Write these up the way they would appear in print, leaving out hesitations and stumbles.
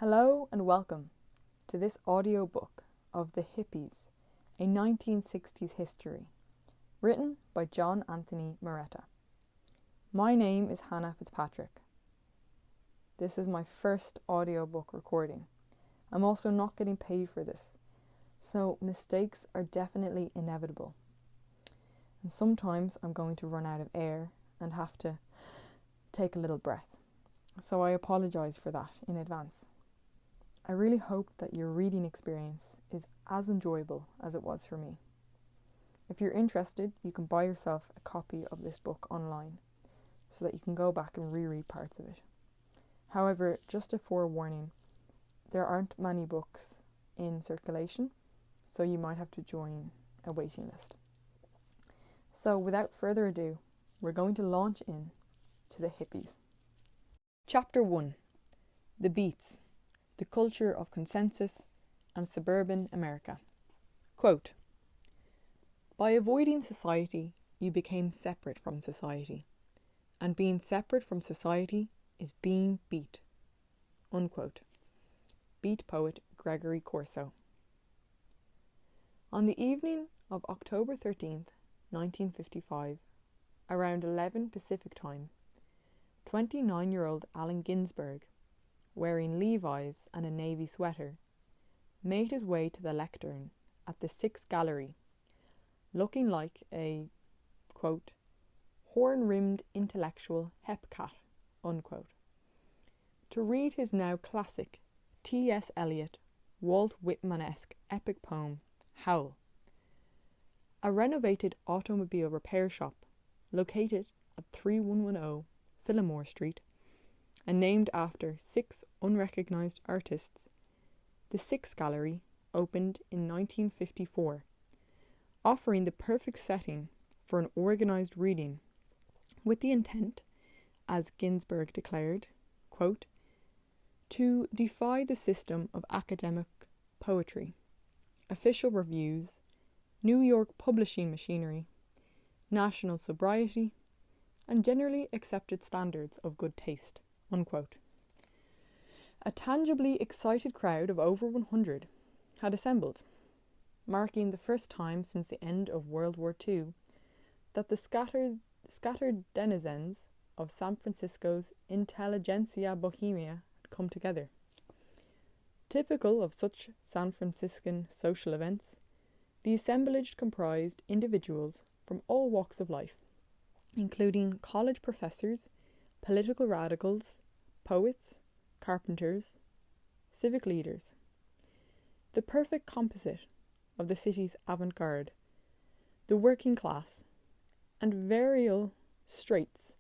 Hello and welcome to this audiobook of The Hippies, a 1960s history, written by John Anthony Moretta. My name is Hannah Fitzpatrick. This is my first audiobook recording. I'm also not getting paid for this, so mistakes are definitely inevitable. And sometimes I'm going to run out of air and have to take a little breath. So I apologise for that in advance. I really hope that your reading experience is as enjoyable as it was for me. If you're interested, you can buy yourself a copy of this book online so that you can go back and reread parts of it. However, just a forewarning, there aren't many books in circulation, so you might have to join a waiting list. So without further ado, we're going to launch in to the Hippies. Chapter 1. The Beats. The Culture of Consensus and Suburban America. Quote, "By avoiding society, you became separate from society, and being separate from society is being beat." Unquote. Beat poet Gregory Corso. On the evening of October 13th, 1955, around 11 Pacific time, 29-year-old Allen Ginsberg, wearing Levi's and a navy sweater, made his way to the lectern at the Sixth Gallery, looking like a, quote, horn-rimmed intellectual hepcat, unquote, to read his now classic T.S. Eliot, Walt Whitman-esque epic poem, Howl. A renovated automobile repair shop, located at 3110 Fillmore Street, and named after 6 unrecognised artists, the Sixth Gallery opened in 1954, offering the perfect setting for an organised reading, with the intent, as Ginsberg declared, quote, to defy the system of academic poetry, official reviews, New York publishing machinery, national sobriety, and generally accepted standards of good taste. Unquote. A tangibly excited crowd of over 100 had assembled, marking the first time since the end of World War II that the scattered denizens of San Francisco's intelligentsia bohemia had come together. Typical of such San Franciscan social events, the assemblage comprised individuals from all walks of life, including college professors, political radicals, poets, carpenters, civic leaders. The perfect composite of the city's avant-garde, the working class, and various straits,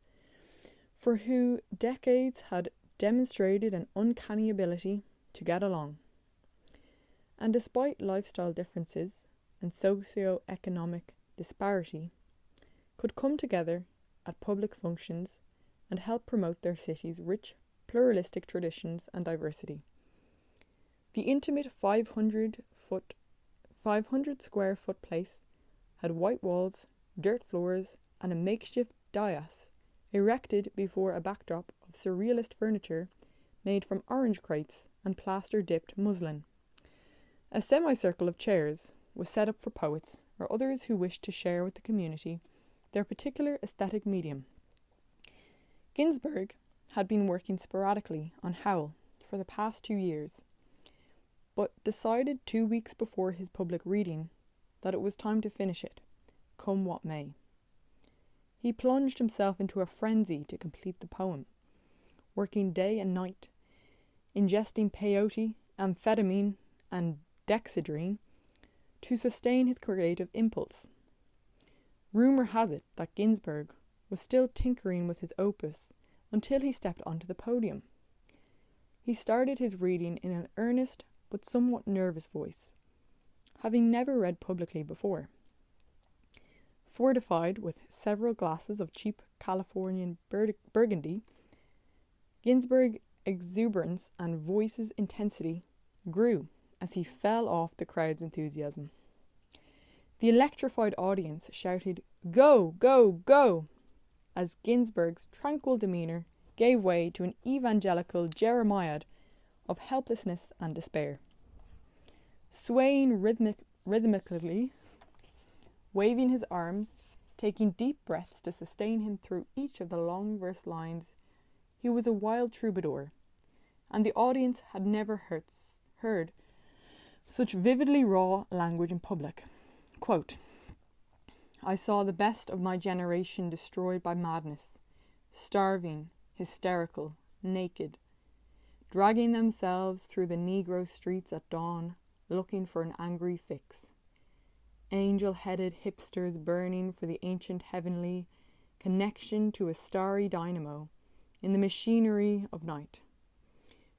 for who decades had demonstrated an uncanny ability to get along. And despite lifestyle differences and socio-economic disparity, could come together at public functions and help promote their city's rich, pluralistic traditions and diversity. The intimate 500 square foot place had white walls, dirt floors, and a makeshift dais erected before a backdrop of surrealist furniture made from orange crates and plaster-dipped muslin. A semicircle of chairs was set up for poets or others who wished to share with the community their particular aesthetic medium. Ginsberg had been working sporadically on Howl for the past 2 years, but decided 2 weeks before his public reading that it was time to finish it, come what may. He plunged himself into a frenzy to complete the poem, working day and night, ingesting peyote, amphetamine, and dexedrine to sustain his creative impulse. Rumour has it that Ginsberg was still tinkering with his opus until he stepped onto the podium. He started his reading in an earnest but somewhat nervous voice, having never read publicly before. Fortified with several glasses of cheap Californian Burgundy, Ginsberg's exuberance and voice's intensity grew as he fell off the crowd's enthusiasm. The electrified audience shouted, "Go, go, go!" as Ginsberg's tranquil demeanour gave way to an evangelical jeremiad of helplessness and despair. Swaying rhythmically, waving his arms, taking deep breaths to sustain him through each of the long verse lines, he was a wild troubadour, and the audience had never heard such vividly raw language in public. Quote, "I saw the best of my generation destroyed by madness, starving, hysterical, naked, dragging themselves through the Negro streets at dawn, looking for an angry fix. Angel-headed hipsters burning for the ancient heavenly connection to a starry dynamo in the machinery of night,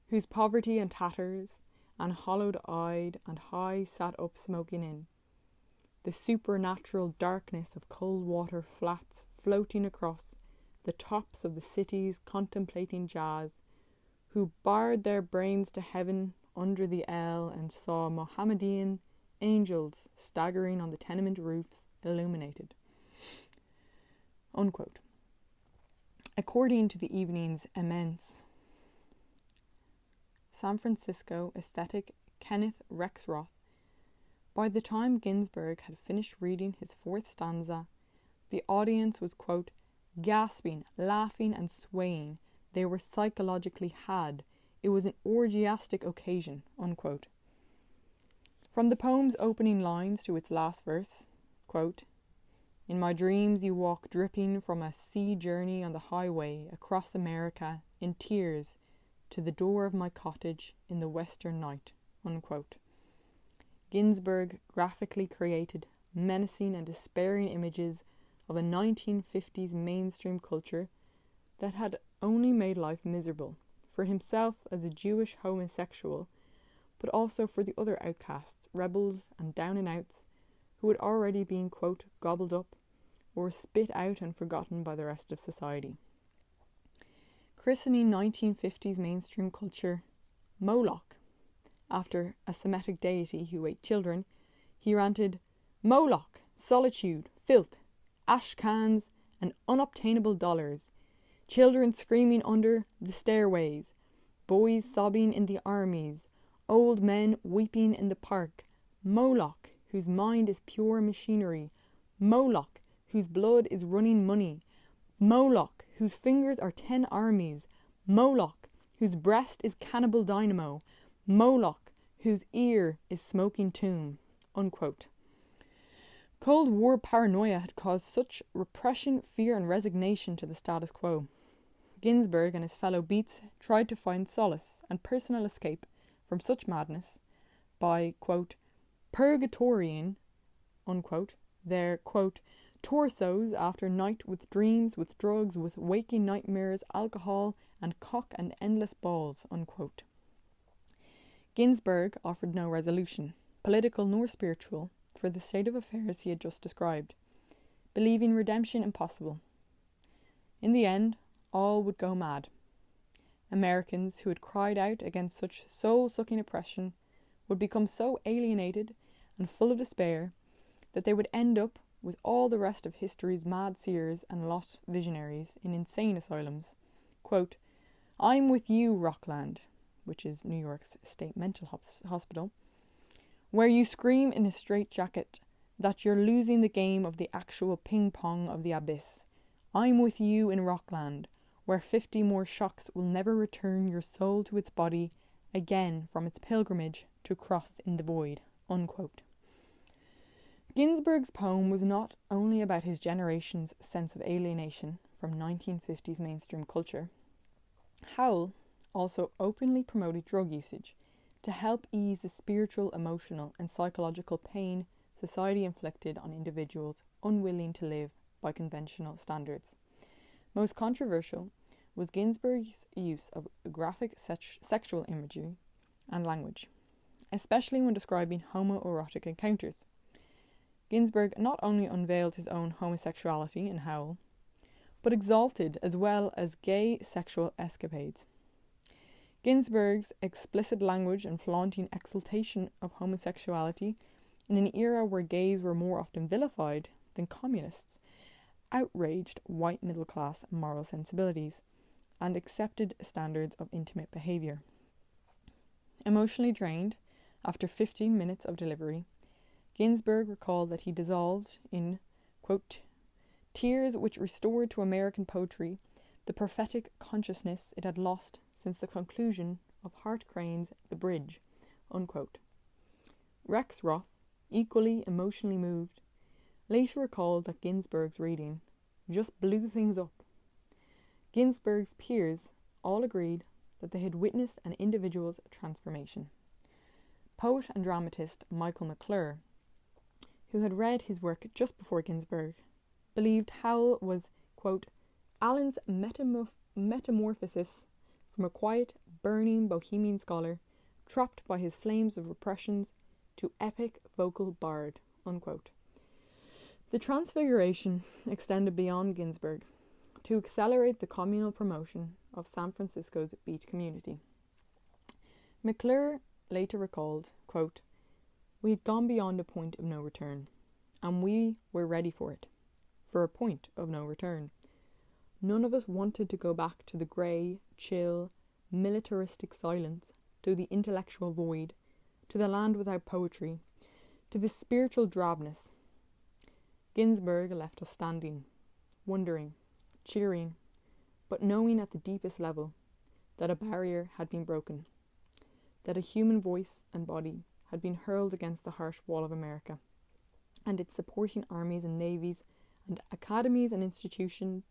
whose poverty and tatters and hollowed-eyed and high sat up smoking in the supernatural darkness of cold water flats floating across the tops of the cities contemplating jazz, who bared their brains to heaven under the L and saw Mohammedan angels staggering on the tenement roofs illuminated." Unquote. According to the evening's immense San Francisco aesthetic Kenneth Rexroth, by the time Ginsberg had finished reading his fourth stanza, the audience was, quote, "gasping, laughing and swaying. They were psychologically had. It was an orgiastic occasion," unquote. From the poem's opening lines to its last verse, quote, "In my dreams you walk dripping from a sea journey on the highway across America in tears to the door of my cottage in the western night," unquote. Ginsberg graphically created menacing and despairing images of a 1950s mainstream culture that had only made life miserable for himself as a Jewish homosexual, but also for the other outcasts, rebels and down-and-outs who had already been, quote, "gobbled up" or spit out and forgotten by the rest of society. Christening 1950s mainstream culture Moloch, after a Semitic deity who ate children, he ranted, "Moloch, solitude, filth, ash cans and unobtainable dollars, children screaming under the stairways, boys sobbing in the armies, old men weeping in the park, Moloch, whose mind is pure machinery, Moloch, whose blood is running money, Moloch, whose fingers are 10 armies, Moloch, whose breast is cannibal dynamo, Moloch, whose ear is smoking tomb," unquote. Cold War paranoia had caused such repression, fear and resignation to the status quo. Ginsberg and his fellow Beats tried to find solace and personal escape from such madness by, quote, "purgatorying," unquote, their, quote, "torsos after night with dreams, with drugs, with waking nightmares, alcohol and cock and endless balls," unquote. Ginsberg offered no resolution, political nor spiritual, for the state of affairs he had just described, believing redemption impossible. In the end, all would go mad. Americans who had cried out against such soul-sucking oppression would become so alienated and full of despair that they would end up with all the rest of history's mad seers and lost visionaries in insane asylums. Quote, "I'm with you, Rockland," which is New York's state mental hospital, "where you scream in a straitjacket that you're losing the game of the actual ping-pong of the abyss. I'm with you in Rockland, where 50 more shocks will never return your soul to its body again from its pilgrimage to cross in the void," unquote. Ginsberg's poem was not only about his generation's sense of alienation from 1950s mainstream culture. Howl also openly promoted drug usage to help ease the spiritual, emotional and psychological pain society inflicted on individuals unwilling to live by conventional standards. Most controversial was Ginsberg's use of graphic sexual imagery and language, especially when describing homoerotic encounters. Ginsberg not only unveiled his own homosexuality in Howl, but exalted as well as gay sexual escapades. Ginsberg's explicit language and flaunting exaltation of homosexuality in an era where gays were more often vilified than communists outraged white middle-class moral sensibilities and accepted standards of intimate behaviour. Emotionally drained, after 15 minutes of delivery, Ginsberg recalled that he dissolved in, quote, tears which restored to American poetry the prophetic consciousness it had lost since the conclusion of Hart Crane's The Bridge, unquote. Rex Roth, equally emotionally moved, later recalled that Ginsberg's reading just blew things up. Ginsberg's peers all agreed that they had witnessed an individual's transformation. Poet and dramatist Michael McClure, who had read his work just before Ginsberg, believed Howell was, quote, Allen's metamorphosis from a quiet, burning bohemian scholar, trapped by his flames of repressions, to epic vocal bard, unquote. The Transfiguration extended beyond Ginsberg to accelerate the communal promotion of San Francisco's beat community. McClure later recalled, quote, we had gone beyond a point of no return, and we were ready for it, for a point of no return. None of us wanted to go back to the grey, chill, militaristic silence, to the intellectual void, to the land without poetry, to the spiritual drabness. Ginsberg left us standing, wondering, cheering, but knowing at the deepest level that a barrier had been broken, that a human voice and body had been hurled against the harsh wall of America, and its supporting armies and navies and academies and institutions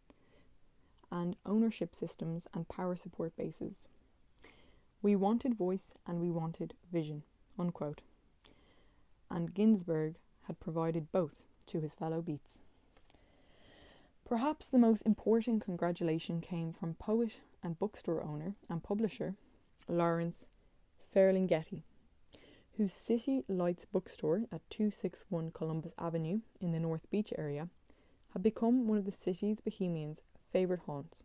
and ownership systems and power support bases. We wanted voice and we wanted vision, unquote. And Ginsberg had provided both to his fellow beats. Perhaps the most important congratulation came from poet and bookstore owner and publisher Lawrence Fairlingetti, whose City Lights bookstore at 261 Columbus Avenue in the North Beach area had become one of the city's bohemians' favourite haunts.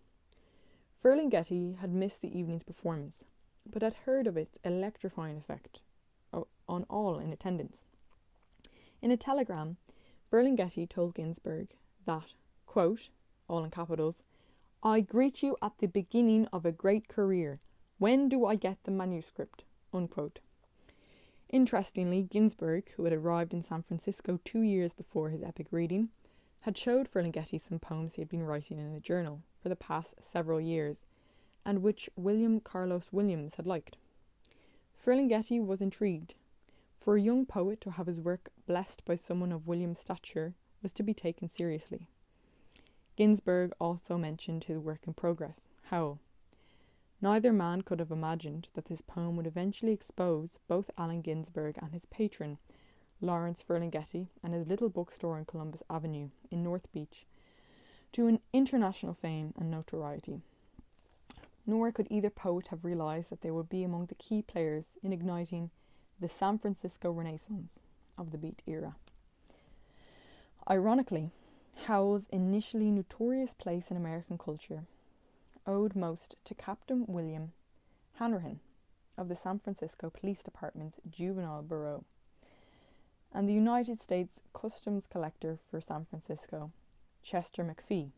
Fairlingetti had missed the evening's performance, but had heard of its electrifying effect on all in attendance. In a telegram, Fairlingetti told Ginsberg that, quote, all in capitals, I greet you at the beginning of a great career. When do I get the manuscript? Unquote. Interestingly, Ginsberg, who had arrived in San Francisco 2 years before his epic reading, had showed Fairlingetti some poems he had been writing in a journal for the past several years, and which William Carlos Williams had liked. Fairlingetti was intrigued. For a young poet to have his work blessed by someone of Williams' stature was to be taken seriously. Ginsberg also mentioned his work in progress, Howell. Neither man could have imagined that this poem would eventually expose both Allen Ginsberg and his patron, Lawrence Fairlingetti, and his little bookstore on Columbus Avenue in North Beach to an international fame and notoriety. Nor could either poet have realised that they would be among the key players in igniting the San Francisco Renaissance of the Beat era. Ironically, Howell's initially notorious place in American culture owed most to Captain William Hanrahan of the San Francisco Police Department's Juvenile Bureau and the United States Customs Collector for San Francisco, Chester McPhee.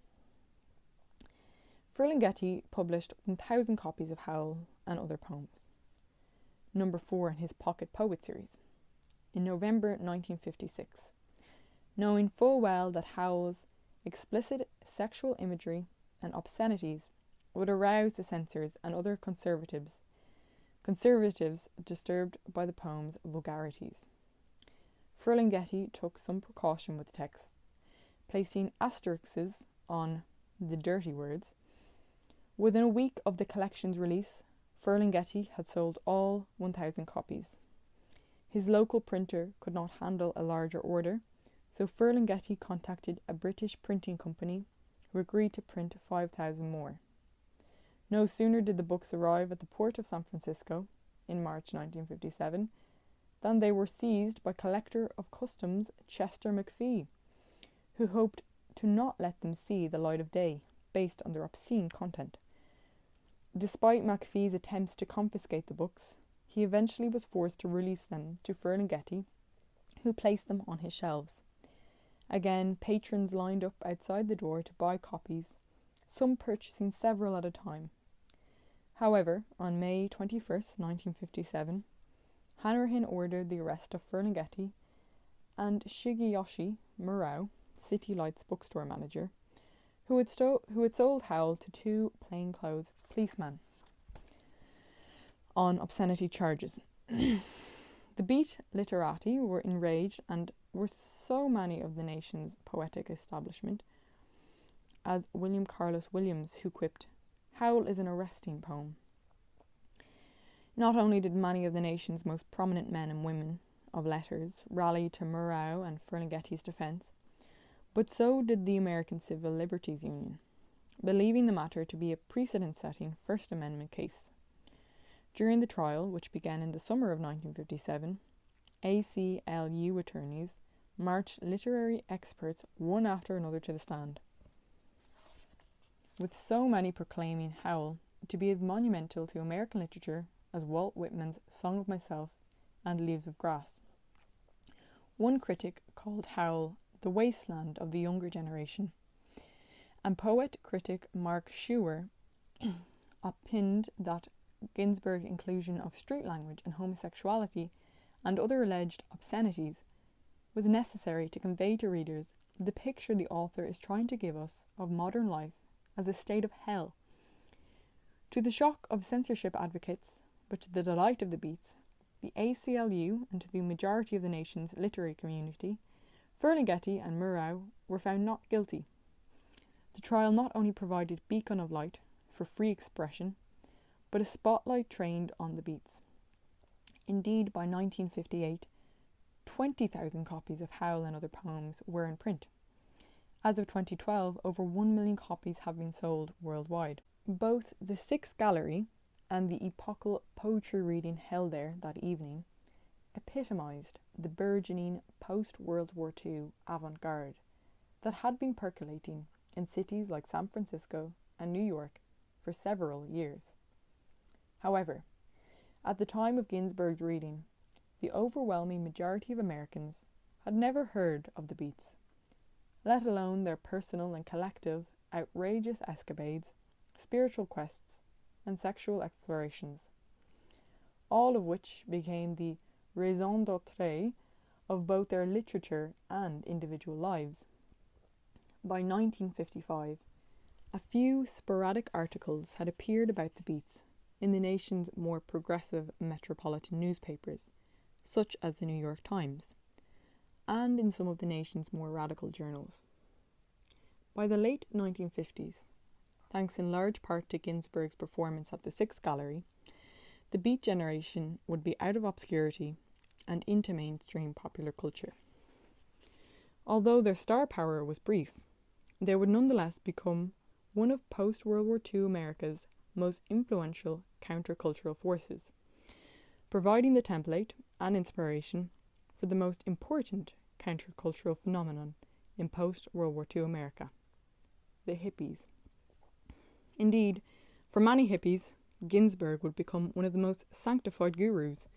Fairlingetti published 1,000 copies of Howell and other poems, number 4 in his Pocket Poet series, in November 1956, knowing full well that Howell's explicit sexual imagery and obscenities would arouse the censors and other conservatives disturbed by the poem's vulgarities. Fairlingetti took some precaution with the text, placing asterisks on the dirty words. Within a week of the collection's release, Fairlingetti had sold all 1,000 copies. His local printer could not handle a larger order, so Fairlingetti contacted a British printing company who agreed to print 5,000 more. No sooner did the books arrive at the port of San Francisco, in March 1957, than they were seized by Collector of Customs Chester McPhee, who hoped to not let them see the light of day, based on their obscene content. Despite McPhee's attempts to confiscate the books, he eventually was forced to release them to Fairlingetti, who placed them on his shelves. Again, patrons lined up outside the door to buy copies, some purchasing several at a time. However, on May 21st, 1957, Hanrahan ordered the arrest of Fairlingetti and Shigeyoshi Murao, City Lights bookstore manager, who had sold Howl to two plainclothes policemen on obscenity charges. The beat literati were enraged, and were so many of the nation's poetic establishment, as William Carlos Williams, who quipped, "Howl is an arresting poem." Not only did many of the nation's most prominent men and women of letters rally to Murao and Ferlinghetti's defence, but so did the American Civil Liberties Union, believing the matter to be a precedent-setting First Amendment case. During the trial, which began in the summer of 1957, ACLU attorneys marched literary experts one after another to the stand, with so many proclaiming Howl to be as monumental to American literature as Walt Whitman's Song of Myself and Leaves of Grass. One critic called Howl the wasteland of the younger generation, and poet-critic Mark Schuer opined that Ginsberg's inclusion of street language and homosexuality and other alleged obscenities was necessary to convey to readers the picture the author is trying to give us of modern life as a state of hell. To the shock of censorship advocates, but to the delight of the Beats, the ACLU, and to the majority of the nation's literary community, Ferlinghetti and Murao were found not guilty. The trial not only provided beacon of light for free expression, but a spotlight trained on the Beats. Indeed, by 1958, 20,000 copies of Howl and Other Poems were in print. As of 2012, over 1 million copies have been sold worldwide. Both the Sixth Gallery and the epochal poetry reading held there that evening epitomised the burgeoning post-World War II avant-garde that had been percolating in cities like San Francisco and New York for several years. However, at the time of Ginsberg's reading, the overwhelming majority of Americans had never heard of the Beats, let alone their personal and collective outrageous escapades, spiritual quests, and sexual explorations, all of which became the raison d'être of both their literature and individual lives. By 1955, a few sporadic articles had appeared about the Beats in the nation's more progressive metropolitan newspapers, such as the New York Times, and in some of the nation's more radical journals. By the late 1950s, thanks in large part to Ginsberg's performance at the Sixth Gallery, the Beat generation would be out of obscurity and into mainstream popular culture. Although their star power was brief, they would nonetheless become one of post-World War II America's most influential countercultural forces, providing the template and inspiration for the most important countercultural phenomenon in post-World War II America, the hippies. Indeed, for many hippies, Ginsberg would become one of the most sanctified gurus,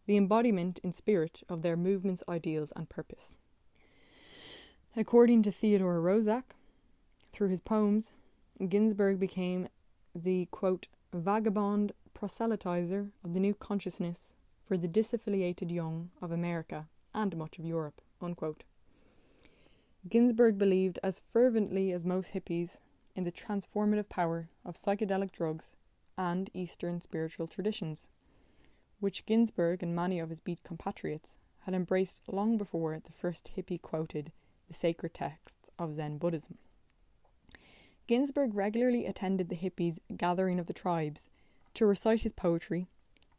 the embodiment in spirit of their movement's ideals and purpose. According to Theodore Roszak, through his poems, Ginsberg became the, quote, vagabond proselytizer of the new consciousness for the disaffiliated young of America and much of Europe, unquote. Ginsberg believed as fervently as most hippies in the transformative power of psychedelic drugs and Eastern spiritual traditions, which Ginsberg and many of his Beat compatriots had embraced long before the first hippie quoted the sacred texts of Zen Buddhism. Ginsberg regularly attended the hippies' gathering of the tribes to recite his poetry,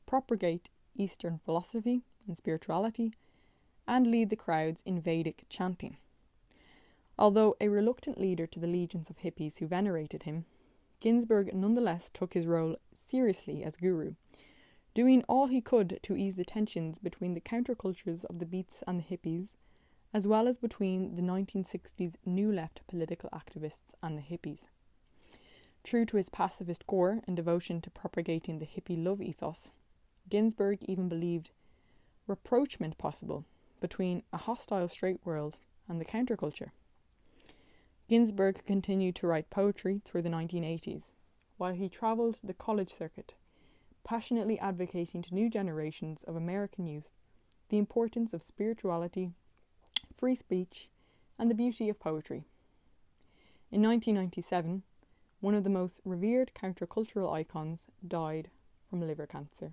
propagate Eastern philosophy and spirituality, and lead the crowds in Vedic chanting. Although a reluctant leader to the legions of hippies who venerated him, Ginsberg nonetheless took his role seriously as guru, doing all he could to ease the tensions between the countercultures of the Beats and the hippies, as well as between the 1960s New Left political activists and the hippies. True to his pacifist core and devotion to propagating the hippie love ethos, Ginsberg even believed rapprochement possible between a hostile straight world and the counterculture. Ginsberg continued to write poetry through the 1980s, while he travelled the college circuit, passionately advocating to new generations of American youth the importance of spirituality, free speech, and the beauty of poetry. In 1997, one of the most revered countercultural icons died from liver cancer.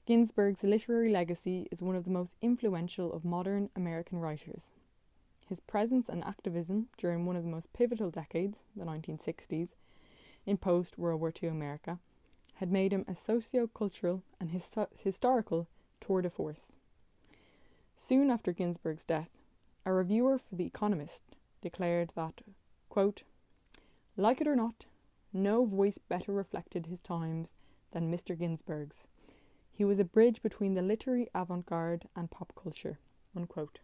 Ginsberg's literary legacy is one of the most influential of modern American writers. His presence and activism during one of the most pivotal decades, the 1960s, in post-World War II America, had made him a socio-cultural and historical tour de force. Soon after Ginsberg's death, a reviewer for The Economist declared that, quote, "Like it or not, no voice better reflected his times than Mr. Ginsberg's. He was a bridge between the literary avant-garde and pop culture," unquote.